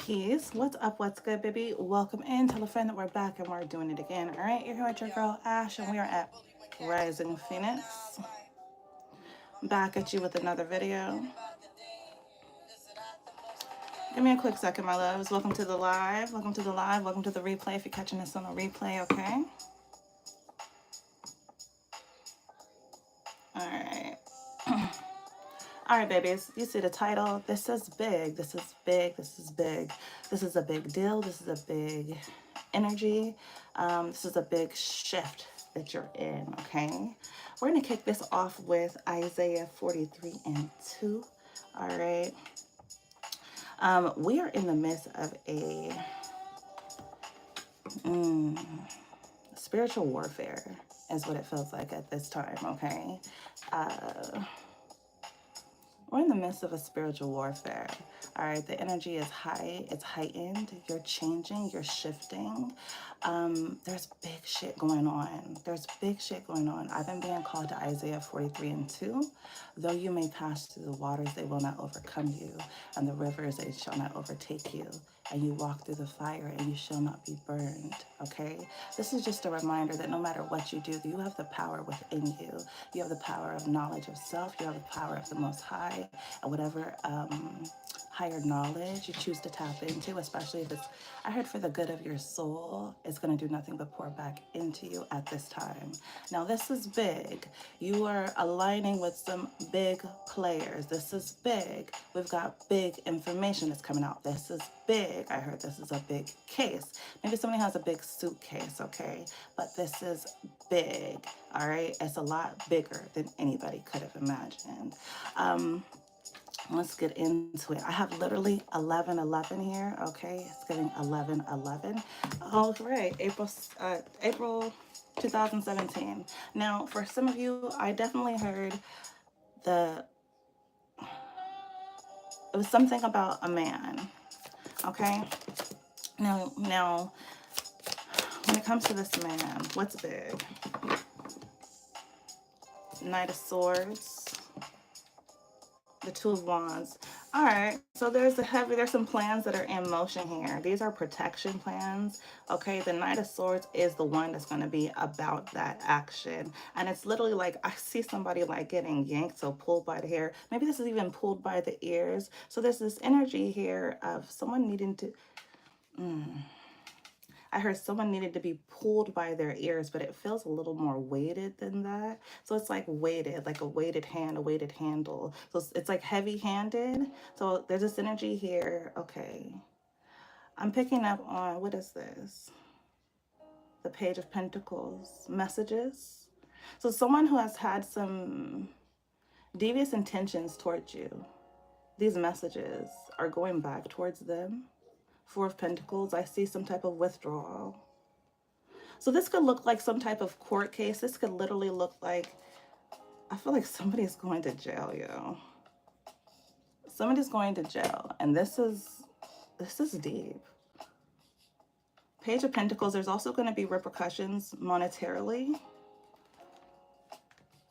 Peace. What's up? What's good, baby? Welcome in. Tell a friend that we're back and we're doing it again. All right, you're here with your girl Ash, and we are at Rising Phoenix. Back at you with another video. Give me a quick second, my loves. Welcome to the live. Welcome to the live. Welcome to the replay. If you're catching this on a replay, okay. All right. All right, babies. You see the title. This is big. This is big. This is big. This is a big deal. This is a big energy. This is a big shift that you're in, okay? We're going to kick this off with Isaiah 43 and 2. All right. We are in the midst of a spiritual warfare is what it feels like at this time, okay? We're in the midst of a spiritual warfare. All right, the energy is high, it's heightened, you're changing, you're shifting. There's big shit going on. There's big shit going on. I've been being called to Isaiah 43 and 2. Though you may pass through the waters, they will not overcome you, and the rivers, they shall not overtake you. And you walk through the fire and you shall not be burned, okay? This is just a reminder that no matter what you do, you have the power within you. You have the power of knowledge of self. You have the power of the Most High, and whatever higher knowledge you choose to tap into, especially if it's, I heard, for the good of your soul, it's going to do nothing but pour back into you at this time. Now, this is big. You are aligning with some big players. This is big. We've got big information that's coming out. This is big. I heard this is a big case. Maybe somebody has a big suitcase, okay? But this is big, all right? It's a lot bigger than anybody could have imagined. Let's get into it. I have literally 11:11 here, okay? It's getting 11:11. All right, April 2017. Now, for some of you, I definitely heard it was something about a man, okay? Now, when it comes to this man, what's big? Knight of Swords, the Two of Wands. All right, so there's some plans that are in motion here. These are protection plans, okay? The Knight of Swords is the one that's going to be about that action. And it's literally like, I see somebody like getting yanked, so pulled by the hair. Maybe this is even pulled by the ears. So there's this energy here of someone needing to... I heard someone needed to be pulled by their ears, but it feels a little more weighted than that. So it's like weighted, like a weighted hand, a weighted handle. So it's like heavy-handed. So there's this energy here. Okay. I'm picking up on, what is this? The Page of Pentacles, messages. So someone who has had some devious intentions towards you, these messages are going back towards them. Four of Pentacles, I see some type of withdrawal. So this could look like some type of court case. This could literally look like, I feel like somebody's going to jail, yo. Somebody's going to jail, and this is deep. Page of Pentacles, there's also going to be repercussions monetarily.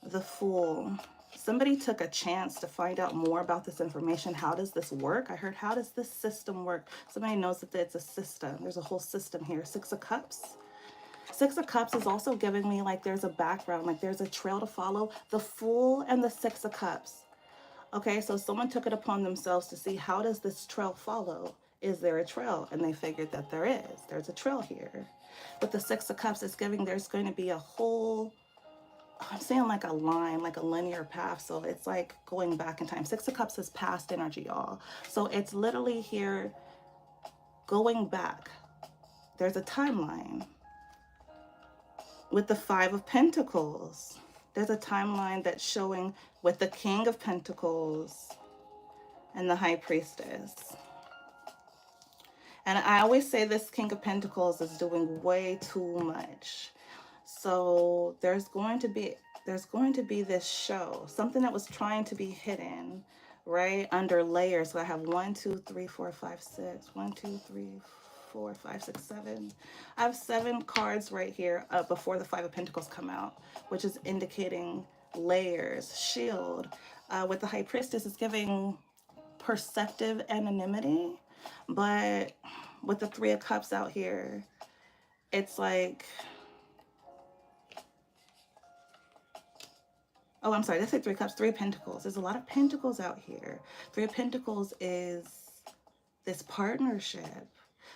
The Fool. Somebody took a chance to find out more about this information. How does this work? I heard, how does this system work? Somebody knows that it's a system. There's a whole system here. Six of Cups. Six of Cups is also giving me like there's a background, like there's a trail to follow. The Fool and the Six of Cups. Okay, so someone took it upon themselves to see, how does this trail follow? Is there a trail? And they figured that there is. There's a trail here. With the Six of Cups, it's giving there's going to be a whole... I'm saying like a line, like a linear path. So it's like going back in time. Six of Cups is past energy, y'all. So it's literally here going back. There's a timeline. With the Five of Pentacles, there's a timeline that's showing with the King of Pentacles and the High Priestess. And I always say this King of Pentacles is doing way too much. So there's going to be this show, something that was trying to be hidden, right, under layers. So I have 1, 2, 3, 4, 5, 6. 1, 2, 3, 4, 5, 6, 7. I have 7 cards right here before the Five of Pentacles come out, which is indicating layers, shield. With the High Priestess, it's giving perceptive anonymity. But with the Three of Cups out here, it's like, oh, I'm sorry, let's say Three of Cups, Three of Pentacles. There's a lot of Pentacles out here. Three of Pentacles is this partnership.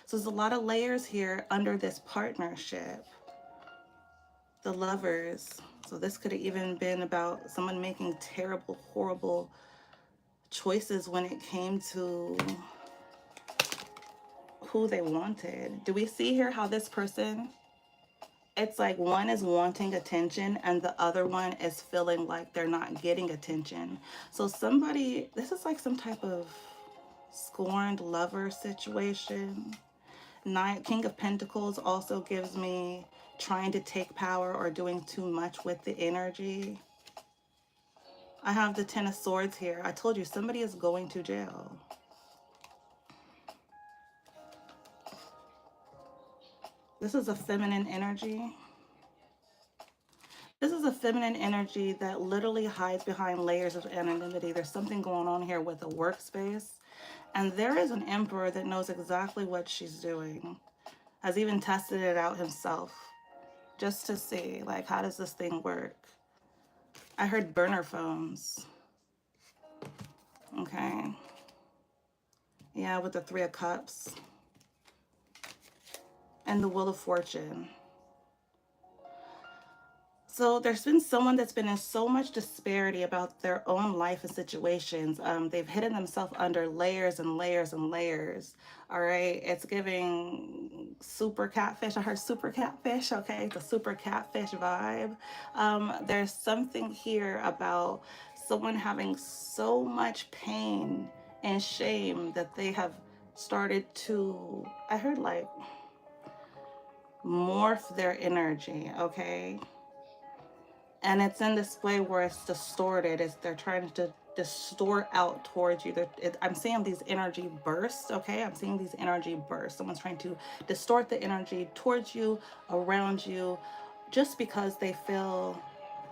So there's a lot of layers here under this partnership. The Lovers. So this could have even been about someone making terrible, horrible choices when it came to who they wanted. Do we see here how this person, it's like one is wanting attention and the other one is feeling like they're not getting attention. So somebody, this is like some type of scorned lover situation. King of Pentacles also gives me trying to take power or doing too much with the energy. I have the Ten of Swords here. I told you somebody is going to jail. This is a feminine energy. This is a feminine energy that literally hides behind layers of anonymity. There's something going on here with a workspace. And there is an emperor that knows exactly what she's doing. Has even tested it out himself just to see, like, how does this thing work? I heard burner phones. Okay. Yeah, with the Three of Cups. And the Wheel of Fortune. So there's been someone that's been in so much disparity about their own life and situations. They've hidden themselves under layers and layers and layers. All right. It's giving super catfish. I heard super catfish. Okay. The super catfish vibe. There's something here about someone having so much pain and shame that they have started to, I heard like morph their energy. Okay. And it's in this way where it's distorted. It's they're trying to distort out towards you. I'm seeing these energy bursts. Okay, I'm seeing these energy bursts. Someone's trying to distort the energy towards you, around you, just because they feel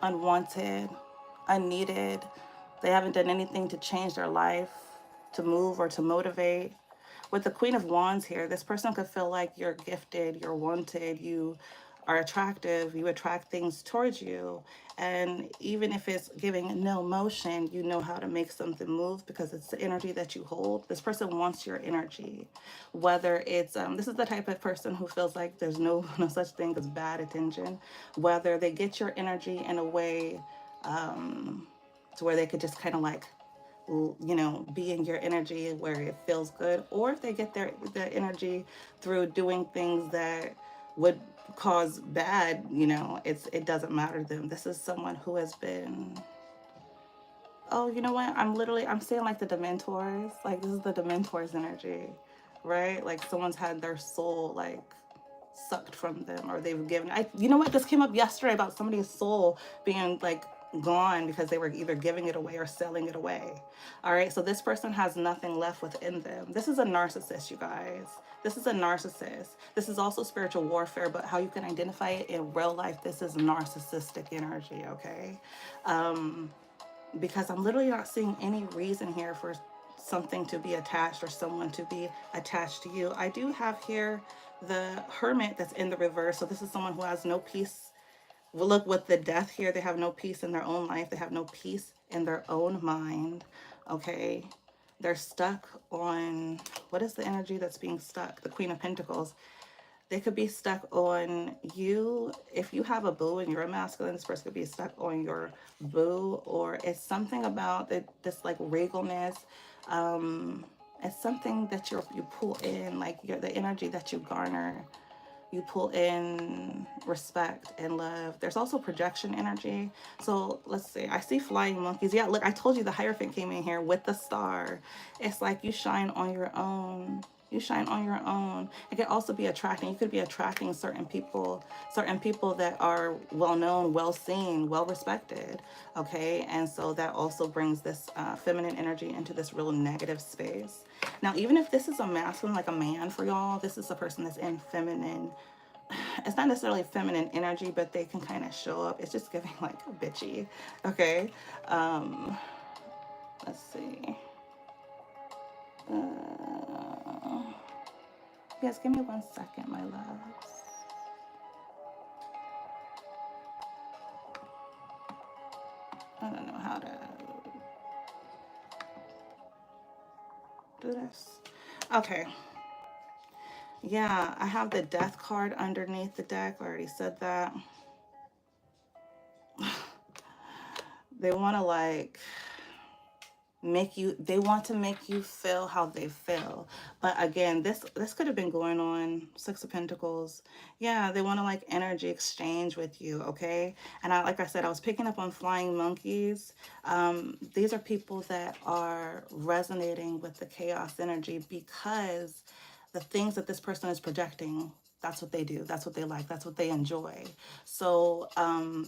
unwanted, unneeded. They haven't done anything to change their life, to move or to motivate. With the Queen of Wands here, this person could feel like you're gifted, you're wanted, you are attractive, you attract things towards you. And even if it's giving no motion, you know how to make something move because it's the energy that you hold. This person wants your energy. Whether it's, this is the type of person who feels like there's no, no such thing as bad attention. Whether they get your energy in a way to where they could just kind of like, you know, be in your energy where it feels good, or if they get their energy through doing things that would cause bad, you know, it doesn't matter to them. This is someone who has been, oh, you know what, I'm saying like the Dementors, like this is the Dementors energy, right? Like someone's had their soul like sucked from them, or they've given, you know what, this came up yesterday about somebody's soul being like gone because they were either giving it away or selling it away. All right, so this person has nothing left within them. This is a narcissist, you guys. This is a narcissist. This is also spiritual warfare, but how you can identify it in real life, this is narcissistic energy. Okay, because I'm literally not seeing any reason here for something to be attached or someone to be attached to you. I do have here the Hermit that's in the reverse. So this is someone who has no peace. Well, look, with the Death here, they have no peace in their own life. They have no peace in their own mind. Okay. They're stuck on, what is the energy that's being stuck? The Queen of Pentacles. They could be stuck on you. If you have a boo and you're a masculine, this person could be stuck on your boo, or it's something about this like regalness. It's something that you pull in, like the energy that you garner. You pull in respect and love. There's also projection energy. So let's see. I see flying monkeys. Yeah, look, I told you the Hierophant came in here with the star. It's like you shine on your own. You shine on your own. It could also be attracting. You could be attracting certain people that are well known, well seen, well respected. Okay, and so that also brings this feminine energy into this real negative space. Now, even if this is a masculine, like a man for y'all, this is a person that's in feminine. It's not necessarily feminine energy, but they can kind of show up. It's just giving like bitchy. Okay. Let's see. Yes, give me 1 second, my loves. I don't know how to do this. Okay. Yeah, I have the death card underneath the deck. I already said that. They want to like they want to make you feel how they feel. But again, this could have been going on. 6 of Pentacles. Yeah, they want to like energy exchange with you, okay? And like I said, I was picking up on flying monkeys. These are people that are resonating with the chaos energy because the things that this person is projecting, that's what they do, that's what they like, that's what they enjoy. So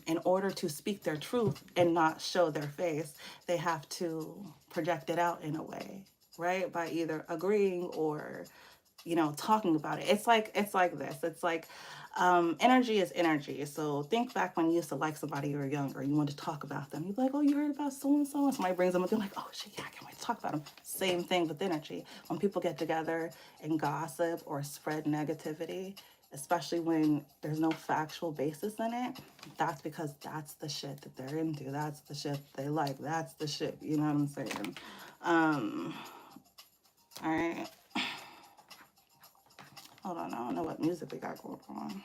in order to speak their truth and not show their face, they have to project it out in a way, right? By either agreeing or, you know, talking about it. It's like this. It's like energy is energy. So think back when you used to like somebody you were younger, you wanted to talk about them. You'd be like, oh, you heard about so and so, and somebody brings them up. You're like, oh shit, yeah, I can't wait to talk about them. Same thing with energy. When people get together and gossip or spread negativity, especially when there's no factual basis in it, that's because that's the shit that they're into. That's the shit they like. That's the shit. You know what I'm saying? All right. Hold on. I don't know what music we got going on.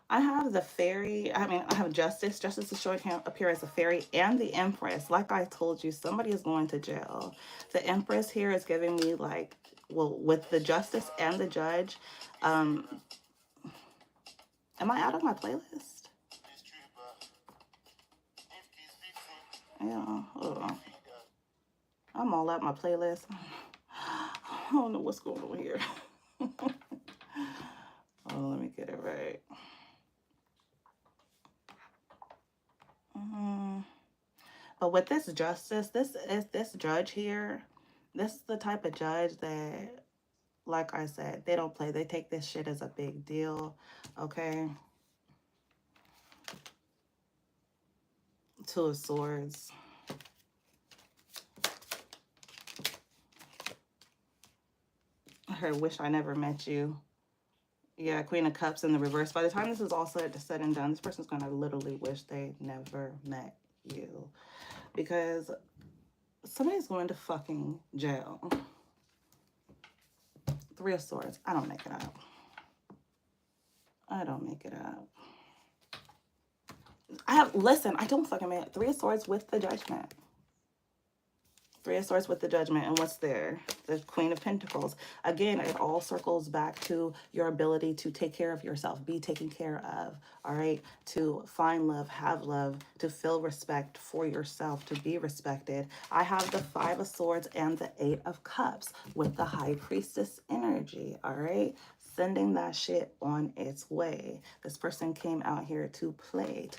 I have the fairy. I mean, I have justice. Justice is showing up here as a fairy and the empress. Like I told you, somebody is going to jail. The empress here is giving me like, well, with the justice and the judge. Am I out of my playlist? Yeah, hold on. I'm all out my playlist. I don't know what's going on here. Oh, let me get it right. But with this justice, this judge here. This is the type of judge that, like I said, they don't play. They take this shit as a big deal. Okay. 2 of Swords. I wish I never met you. Yeah, Queen of Cups in the reverse. By the time this is all said and done, this person's going to literally wish they never met you. Because somebody's going to fucking jail. 3 of Swords. I don't make it up. I don't make it up. Listen, I don't fucking make it. 3 of Swords with the Judgment. 3 of Swords with the Judgment. And what's there? The Queen of Pentacles. Again, it all circles back to your ability to take care of yourself, be taken care of, all right? To find love, have love, to feel respect for yourself, to be respected. I have the 5 of Swords and the 8 of Cups with the High Priestess energy, all right? Sending that shit on its way. This person came out here to play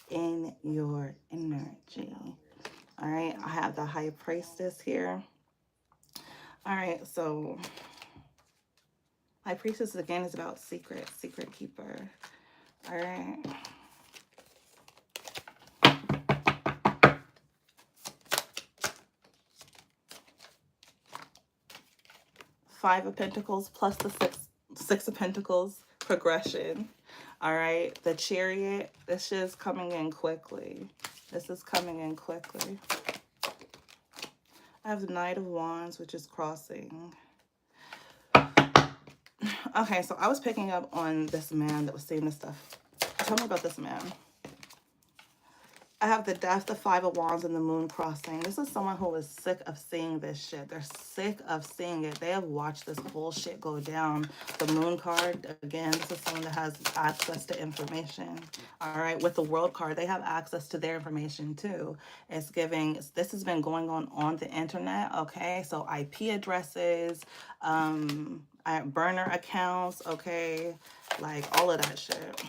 in your energy. All right, I have the High Priestess here. All right, so High Priestess again is about secret keeper. All right. Five of Pentacles plus the six of Pentacles progression. All right, the Chariot. This is coming in quickly. This is coming in quickly. I have the Knight of Wands, which is crossing. Okay, so I was picking up on this man that was saying this stuff. Tell me about this man. I have the Death, the 5 of Wands, and the Moon crossing. This is someone who is sick of seeing this shit. They're sick of seeing it. They have watched this whole shit go down. The Moon card, again, this is someone that has access to information. All right, with the World card, they have access to their information too. It's giving, this has been going on the internet, okay? So IP addresses, burner accounts, okay? Like all of that shit.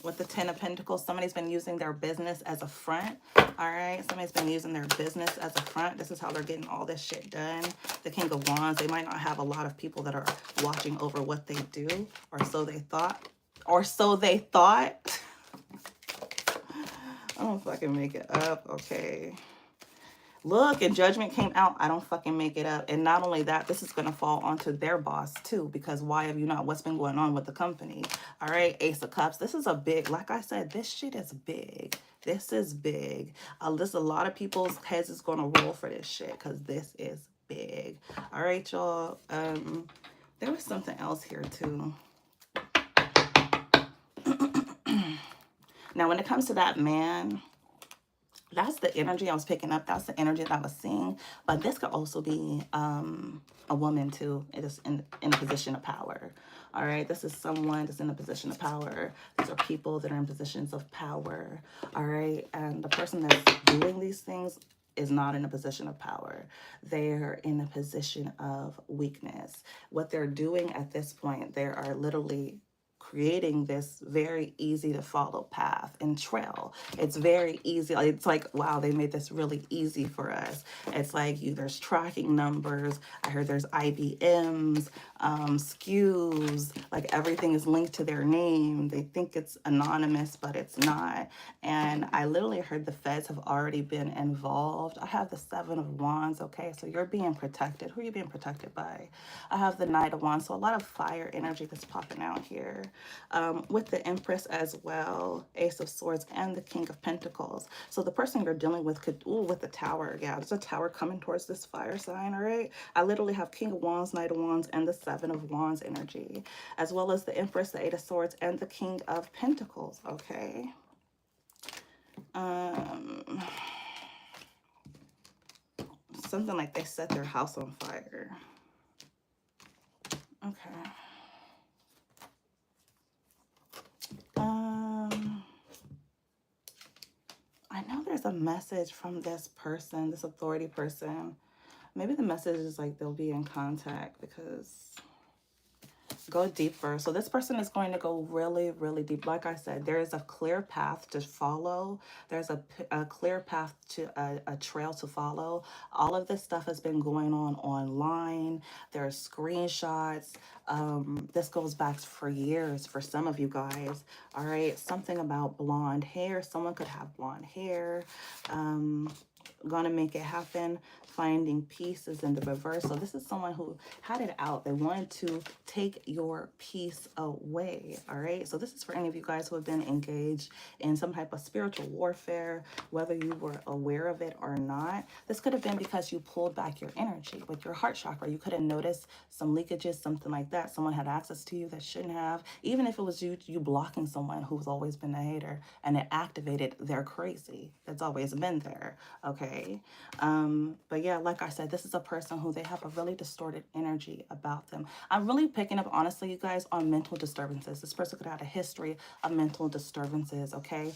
With the 10 of Pentacles, somebody's been using their business as a front, all right? Somebody's been using their business as a front. This is how they're getting all this shit done. The King of Wands, they might not have a lot of people that are watching over what they do, or so they thought. Or so they thought. I don't fucking make it up, okay? Look, and judgment came out. I don't fucking make it up. And not only that, this is going to fall onto their boss too, because why have you not? What's been going on with the company? All right, Ace of Cups. This is a big, like I said, this shit is big. This is big. This a lot of people's heads is going to roll for this shit because this is big. All right, y'all. There was something else here too. Now, when it comes to that man, that's the energy I was picking up. That's the energy that I was seeing. But this could also be a woman too. It is in a position of power. All right. This is someone that's in a position of power. These are people that are in positions of power. All right. And the person that's doing these things is not in a position of power. They're in a position of weakness. What they're doing at this point, they are literally creating this very easy to follow path and trail. It's very easy. It's like, wow, they made this really easy for us. It's like there's tracking numbers. I heard there's IBMs, SKUs, like everything is linked to their name. They think it's anonymous, but it's not. And I literally heard the feds have already been involved. I have the Seven of Wands, okay? So you're being protected. Who are you being protected by? I have the Knight of Wands. So a lot of fire energy that's popping out here. With the Empress as well, Ace of Swords, and the King of Pentacles. So the person you're dealing with could, with the Tower, yeah, there's a Tower coming towards this fire sign, all right? I literally have King of Wands, Knight of Wands, and the Seven of Wands energy, as well as the Empress, the Eight of Swords, and the King of Pentacles, okay? Something like they set their house on fire. Okay. I know there's a message from this person, this authority person. Maybe the message is like they'll be in contact because go deeper. So this person is going to go really, really deep. Like I said, there is a clear path to follow. There's a clear path to a trail to follow. All of this stuff has been going on online. There are screenshots. This goes back for years for some of you guys. All right. Something about blonde hair. Someone could have blonde hair. Gonna make it happen. Finding pieces in the reverse. So this is someone who had it out. They wanted to take your peace away. All right. So this is for any of you guys who have been engaged in some type of spiritual warfare, whether you were aware of it or not. This could have been because you pulled back your energy with your heart chakra. You could have noticed some leakages, something like that. Someone had access to you that shouldn't have. Even if it was you blocking someone who's always been a hater and it activated their crazy that's always been there. Okay. But yeah, like I said, this is a person who they have a really distorted energy about them. I'm really picking up, honestly, you guys, on mental disturbances. This person could have a history of mental disturbances, okay?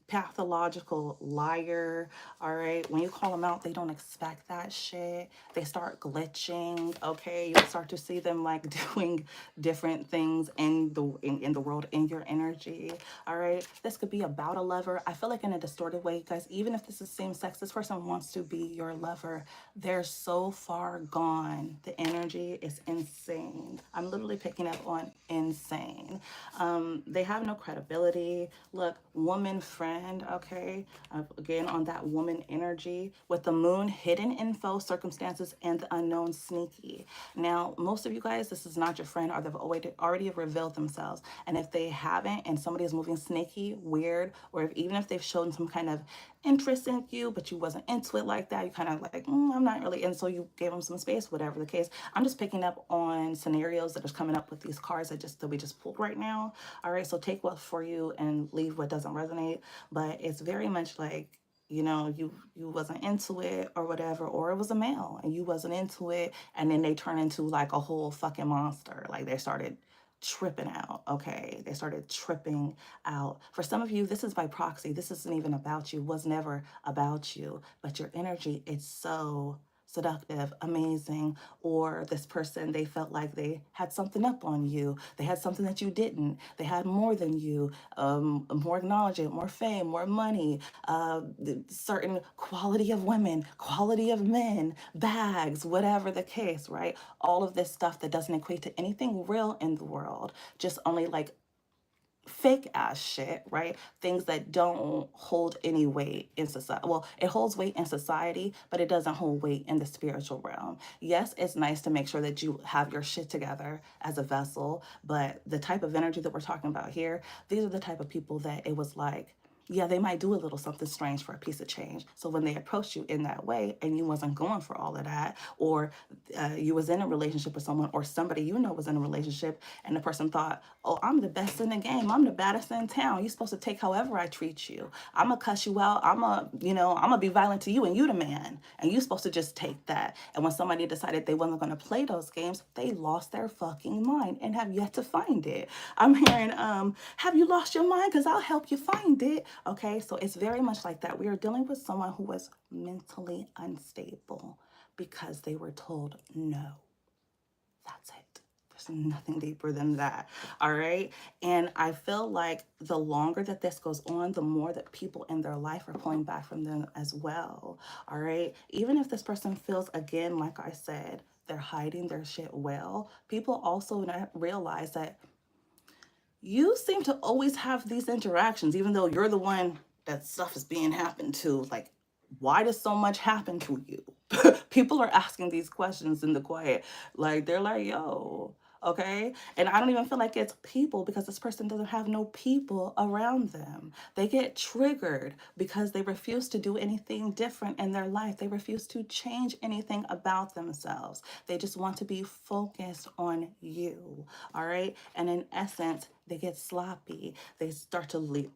Pathological liar, all right? When you call them out, they don't expect that shit. They start glitching, okay? You start to see them like doing different things in the world, in your energy, all right? This could be about a lover. I feel like in a distorted way, guys, even if this is same sex, this person wants to be your lover. They're so far gone. The energy is insane. I'm literally picking up on insane. They have no credibility. Look, woman friend, okay? Again, on that woman energy with the moon, hidden info, circumstances, and the unknown sneaky. Now, most of you guys, this is not your friend, or they've already revealed themselves. And if they haven't, and somebody is moving sneaky, weird, or even if they've shown some kind of interest in you, but you wasn't into it like that, you kind of like, I'm not really, and so you gave them some space, whatever the case. I'm just picking up on scenarios that are coming up with these cards that we just pulled right now. All right, so take what's for you and leave what doesn't resonate. But it's very much like, you wasn't into it or whatever, or it was a male and you wasn't into it, and then they turn into like a whole fucking monster. Like they started tripping out, okay? They started tripping out. For some of you, this is by proxy. This isn't even about you, was never about you, but your energy is so seductive, amazing, or this person, they felt like they had something up on you. They had something that you didn't. They had more than you, more acknowledgement, more fame, more money, certain quality of women, quality of men, bags, whatever the case, right? All of this stuff that doesn't equate to anything real in the world, just only like fake ass shit, right? Things that don't hold any weight in society. Well, it holds weight in society, but it doesn't hold weight in the spiritual realm. Yes, it's nice to make sure that you have your shit together as a vessel, but the type of energy that we're talking about here, these are the type of people that it was like, yeah, they might do a little something strange for a piece of change. So when they approached you in that way and you wasn't going for all of that, or you was in a relationship with someone, or somebody you know was in a relationship, and the person thought, oh, I'm the best in the game, I'm the baddest in town, you're supposed to take however I treat you, I'm gonna cuss you out, I'm gonna be violent to you, and you the man, and you supposed to just take that. And when somebody decided they wasn't gonna play those games, they lost their fucking mind and have yet to find it. I'm hearing, have you lost your mind? Because I'll help you find it. Okay, so it's very much like that. We are dealing with someone who was mentally unstable because they were told no. That's it. There's nothing deeper than that. All right. And I feel like the longer that this goes on, the more that people in their life are pulling back from them as well. All right. Even if this person feels, again, like I said, they're hiding their shit well, people also not realize that you seem to always have these interactions, even though you're the one that stuff is being happened to. Like, why does so much happen to you? People are asking these questions in the quiet. Like, they're like, yo, okay? And I don't even feel like it's people because this person doesn't have no people around them. They get triggered because they refuse to do anything different in their life. They refuse to change anything about themselves. They just want to be focused on you, all right? And in essence, they get sloppy. They start to leave.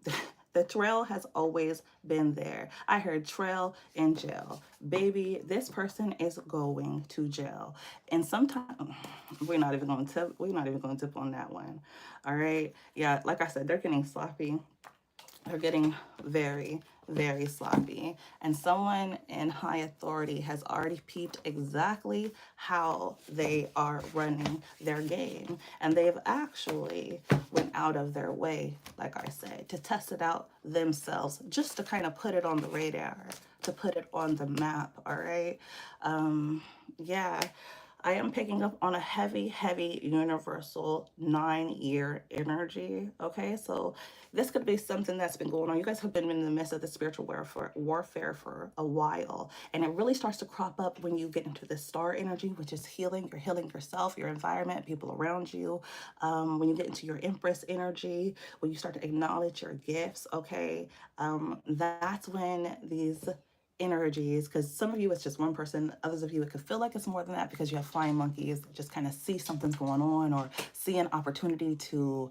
The trail has always been there. I heard trail in jail. Baby, this person is going to jail. And sometimes we're not even going to tip on that one. All right. Yeah, like I said, they're getting sloppy. They're getting very, very sloppy. And someone in high authority has already peeped exactly how they are running their game. And they've actually went out of their way, like I said, to test it out themselves, just to kind of put it on the radar, to put it on the map. All right. Yeah. I am picking up on a heavy, heavy universal 9-year energy. Okay, so this could be something that's been going on. You guys have been in the midst of the spiritual warfare for a while, and it really starts to crop up when you get into the star energy, which is healing. You're healing yourself, your environment, people around you. When you get into your empress energy, when you start to acknowledge your gifts, okay, that's when these energies, because some of you it's just one person, others of you it could feel like it's more than that because you have flying monkeys that just kind of see something's going on or see an opportunity to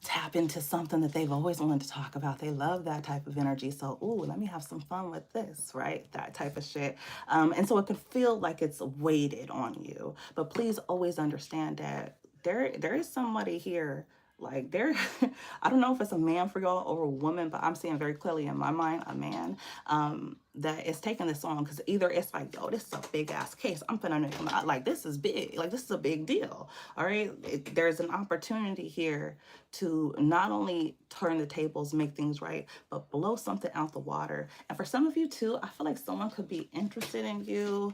tap into something that they've always wanted to talk about. They love that type of energy. So, ooh, let me have some fun with this, right? That type of shit. And so it could feel like it's weighted on you. But please always understand that there is somebody here, like there, I don't know if it's a man for y'all or a woman, but I'm seeing very clearly in my mind a man that is taking this on, because either it's like, yo, this is a big ass case, I'm gonna know him out, like this is big, like this is a big deal. All right, there's an opportunity here to not only turn the tables, make things right, but blow something out the water. And for some of you too, I feel like someone could be interested in you.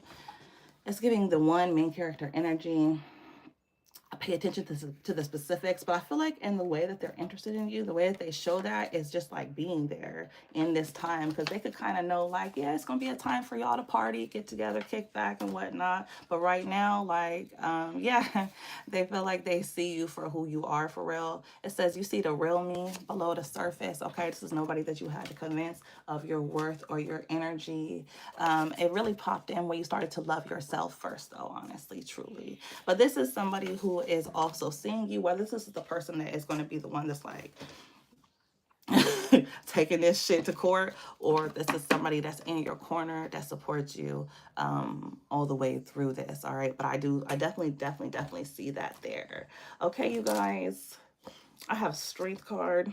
It's giving the one main character energy. Pay attention to the specifics, but I feel like in the way that they're interested in you, the way that they show that is just like being there in this time, because they could kind of know like, yeah, it's gonna be a time for y'all to party, get together, kick back and whatnot. But right now, like, yeah, they feel like they see you for who you are for real. It says you see the real me below the surface. Okay, this is nobody that you had to convince of your worth or your energy. It really popped in when you started to love yourself first, though, honestly, truly. But this is somebody who is also seeing you, whether this is the person that is going to be the one that's like taking this shit to court, or this is somebody that's in your corner that supports you all the way through this. All right, but I definitely see that there. Okay, you guys, I have strength card.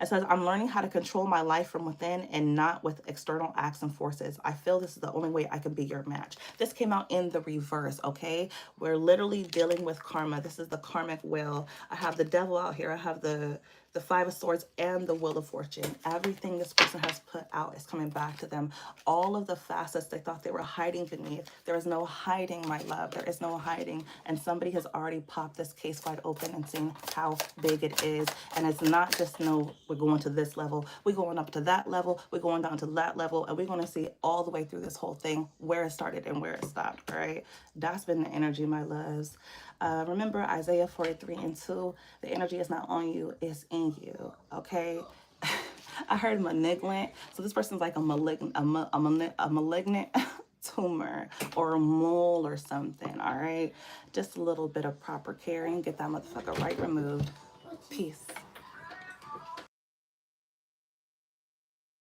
It says, I'm learning how to control my life from within and not with external acts and forces. I feel this is the only way I can be your match. This came out in the reverse, okay? We're literally dealing with karma. This is the karmic wheel. I have the devil out here. I have the the Five of Swords and the Wheel of Fortune. Everything this person has put out is coming back to them. All of the facets they thought they were hiding beneath. There is no hiding, my love. There is no hiding. And somebody has already popped this case wide open and seen how big it is. And it's not just, no, we're going to this level. We're going up to that level. We're going down to that level. And we're going to see all the way through this whole thing, where it started and where it stopped, all right? That's been the energy, my loves. Remember Isaiah 43:2, the energy is not on you, it's in you, okay? I heard malignant, so this person's like a malignant tumor or a mole or something, all right? Just a little bit of proper caring, get that motherfucker right removed. Peace.